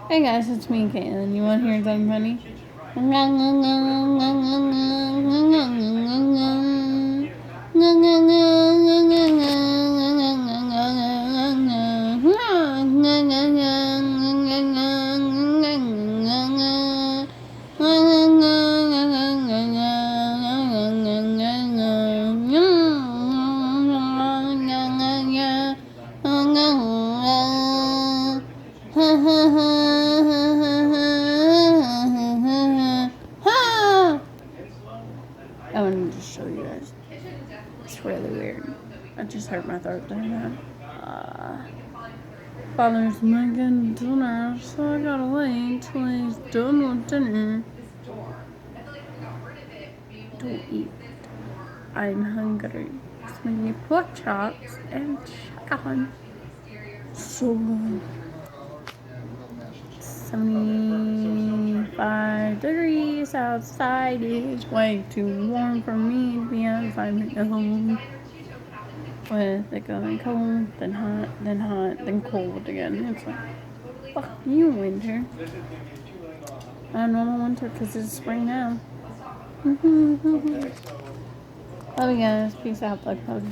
Hey guys, it's me, Caitlin. You want to hear something funny? I wanted to show you guys. It's really weird. I just hurt my throat doing that. Father's making dinner, so I gotta wait till he's done with dinner. Don't eat. I'm hungry. It's making pork chops and chicken. So good. 75 degrees outside is way too warm for me to be outside at home. With it going cold, then hot, then cold again. It's like, fuck you, winter. Not normal winter because it's spring now. Love you guys. Peace out, bug bugs.